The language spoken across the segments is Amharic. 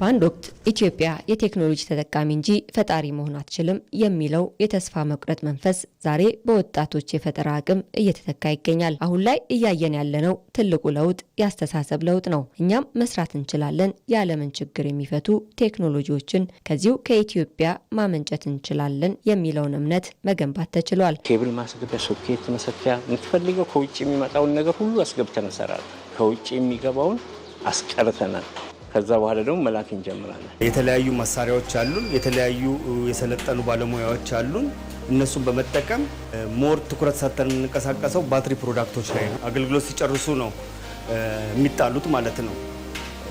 በአንድ ወቅት ኢትዮጵያ የቴክኖሎጂ ተጠቃሚ እንጂ ፈጣሪ መሆን አትችልም የሚለው የተስፋ መቁረጥ መንፈስ ዛሬ በወጣቶች የፈጠራ አቅም እየተተካ ይገኛል። አሁን ላይ እያየን ያለነው ትልቁ ለውጥ ያስተሳሰብ ለውጥ ነው። እኛም መስራት እንችላለን፣ የዓለምን ችግር የሚፈቱ ቴክኖሎጂዎችን ከዚሁ ከኢትዮጵያ ማመንጨት እንችላለን የሚለውን እምነት መገንባት ተችሏል። ኬብል ማስገቢያ፣ ሶኬት መሰኪያ፣ የምትፈልገው ከውጭ የሚመጣውን ነገር ሁሉ አስገብተን እንሰራለን። ከውጭ የሚገባውን አስቀርተናል። ከዛ በኋላ ደግሞ መላክ እንጀምራለን። የተለያዩ መሳሪያዎች አሉን፣ የተለያዩ የሰለጠኑ ባለሙያዎች አሉን። እነሱን በመጠቀም ሞር ትኩረት ሰጥተን የምንንቀሳቀሰው ባትሪ ፕሮዳክቶች ላይ ነው። አገልግሎት ሲጨርሱ ነው የሚጣሉት ማለት ነው።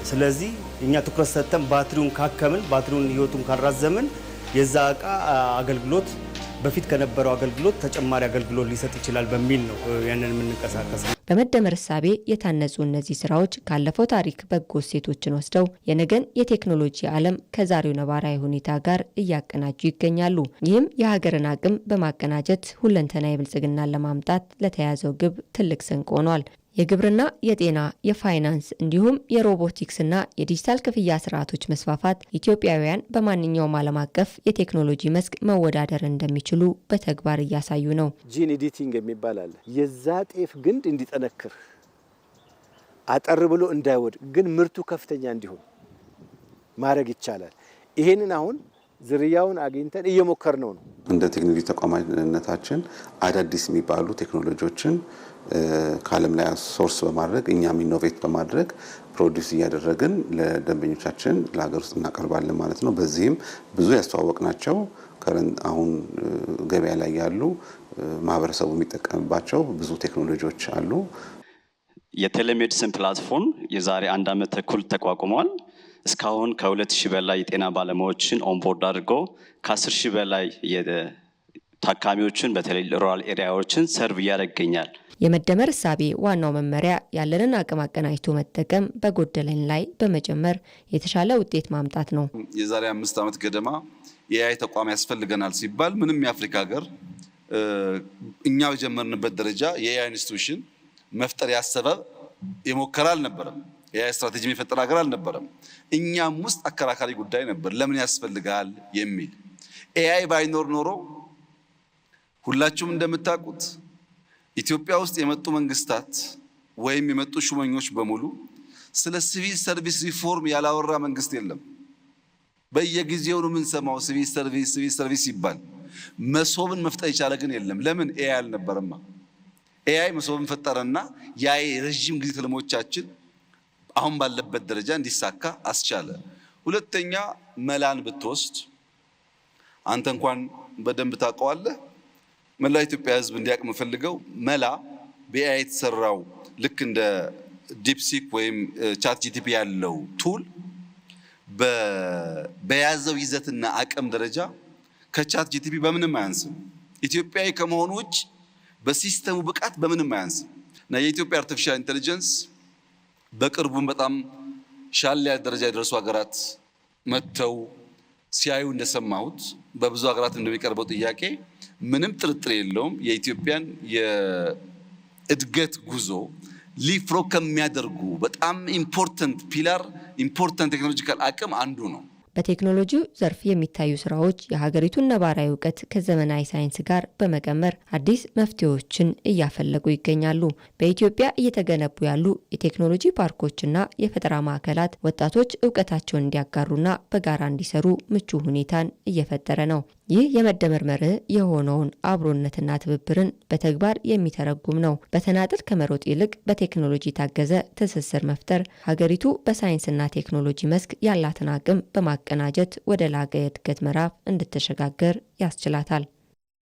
ስለዚህ እኛ ትኩረት ሰጥተን ባትሪውን ካከምን፣ ባትሪውን ህይወቱን ካራዘምን የዛ እቃ አገልግሎት በፊት ከነበረው አገልግሎት ተጨማሪ አገልግሎት ሊሰጥ ይችላል በሚል ነው ያንን የምንንቀሳቀሰው። በመደመር እሳቤ የታነጹ እነዚህ ስራዎች ካለፈው ታሪክ በጎ እሴቶችን ወስደው የነገን የቴክኖሎጂ ዓለም ከዛሬው ነባራዊ ሁኔታ ጋር እያቀናጁ ይገኛሉ። ይህም የሀገርን አቅም በማቀናጀት ሁለንተናዊ ብልጽግናን ለማምጣት ለተያዘው ግብ ትልቅ ስንቅ ሆኗል። የግብርና፣ የጤና፣ የፋይናንስ እንዲሁም የሮቦቲክስና የዲጂታል ክፍያ ስርዓቶች መስፋፋት ኢትዮጵያውያን በማንኛውም ዓለም አቀፍ የቴክኖሎጂ መስክ መወዳደር እንደሚችሉ በተግባር እያሳዩ ነው። ጂን ኤዲቲንግ የሚባል አለ። የዛ ጤፍ ግንድ እንዲጠነክር አጠር ብሎ እንዳይወድቅ ግን ምርቱ ከፍተኛ እንዲሆን ማድረግ ይቻላል። ይሄንን አሁን ዝርያውን አግኝተን እየሞከርነው ነው። እንደ ቴክኖሎጂ ተቋማዊነታችን አዳዲስ የሚባሉ ቴክኖሎጂዎችን ከዓለም ላይ ሶርስ በማድረግ እኛም ኢኖቬት በማድረግ ፕሮዲዩስ እያደረግን ለደንበኞቻችን ለሀገር ውስጥ እናቀርባለን ማለት ነው። በዚህም ብዙ ያስተዋወቅናቸው አሁን ገበያ ላይ ያሉ ማህበረሰቡ የሚጠቀምባቸው ብዙ ቴክኖሎጂዎች አሉ። የቴሌሜዲሲን ፕላትፎርም የዛሬ 1 ዓመት ተኩል ተቋቁሟል። እስካሁን ከ2000 በላይ የጤና ባለሙያዎችን ኦንቦርድ አድርጎ ከ10000 በላይ ታካሚዎችን በተለይ ሩራል ኤሪያዎችን ሰርቭ ያደርገኛል። የመደመር እሳቤ ዋናው መመሪያ ያለንን አቅም አቀናጅቶ መጠቀም፣ በጎደለን ላይ በመጨመር የተሻለ ውጤት ማምጣት ነው። የዛሬ 5 ዓመት ገደማ የአይ ተቋም ያስፈልገናል ሲባል ምንም የአፍሪካ ሀገር እኛ በጀመርንበት ደረጃ የአይ ኢንስቲትዩሽን መፍጠር ያሰበ የሞከረ አልነበረም። የአይ ስትራቴጂ የሚፈጠር ሀገር አልነበረም። እኛም ውስጥ አከራካሪ ጉዳይ ነበር፣ ለምን ያስፈልጋል የሚል። ኤአይ ባይኖር ኖሮ ሁላችሁም እንደምታውቁት ኢትዮጵያ ውስጥ የመጡ መንግስታት ወይም የመጡ ሹመኞች በሙሉ ስለ ሲቪል ሰርቪስ ሪፎርም ያላወራ መንግስት የለም። በየጊዜው ነው የምንሰማው ሲቪል ሰርቪስ ይባል። መሶብን መፍጠር የቻለ ግን የለም። ለምን? ኤአይ አልነበረማ። ኤአይ መሶብን ፈጠረና ያይ ረጅም ጊዜ ትልሞቻችን አሁን ባለበት ደረጃ እንዲሳካ አስቻለ። ሁለተኛ መላን ብትወስድ አንተ እንኳን በደንብ ታውቀዋለህ። መላ ኢትዮጵያ ህዝብ እንዲያውቅ የምፈልገው መላ በኤአይ የተሰራው ልክ እንደ ዲፕሲክ ወይም ቻት ጂቲፒ ያለው ቱል በያዘው ይዘትና አቅም ደረጃ ከቻት ጂቲፒ በምንም አያንስም። ኢትዮጵያዊ ከመሆኑ ውጭ በሲስተሙ ብቃት በምንም አያንስም እና የኢትዮጵያ አርቲፊሻል ኢንተለጀንስ በቅርቡም በጣም ሻል ያለ ደረጃ የደረሱ ሀገራት መጥተው ሲያዩ እንደሰማሁት በብዙ ሀገራት እንደሚቀርበው ጥያቄ ምንም ጥርጥር የለውም የኢትዮጵያን የእድገት ጉዞ ሊፍሮ ከሚያደርጉ በጣም ኢምፖርታንት ፒላር ኢምፖርታንት ቴክኖሎጂካል አቅም አንዱ ነው። በቴክኖሎጂው ዘርፍ የሚታዩ ስራዎች የሀገሪቱን ነባራዊ እውቀት ከዘመናዊ ሳይንስ ጋር በመቀመር አዲስ መፍትሄዎችን እያፈለጉ ይገኛሉ። በኢትዮጵያ እየተገነቡ ያሉ የቴክኖሎጂ ፓርኮችና የፈጠራ ማዕከላት ወጣቶች እውቀታቸውን እንዲያጋሩና በጋራ እንዲሰሩ ምቹ ሁኔታን እየፈጠረ ነው። ይህ የመደመር መርህ የሆነውን አብሮነትና ትብብርን በተግባር የሚተረጉም ነው። በተናጥል ከመሮጥ ይልቅ በቴክኖሎጂ የታገዘ ትስስር መፍጠር ሀገሪቱ በሳይንስና ቴክኖሎጂ መስክ ያላትን አቅም በማቀናጀት ወደ ላቀ የእድገት ምዕራፍ እንድትሸጋገር ያስችላታል።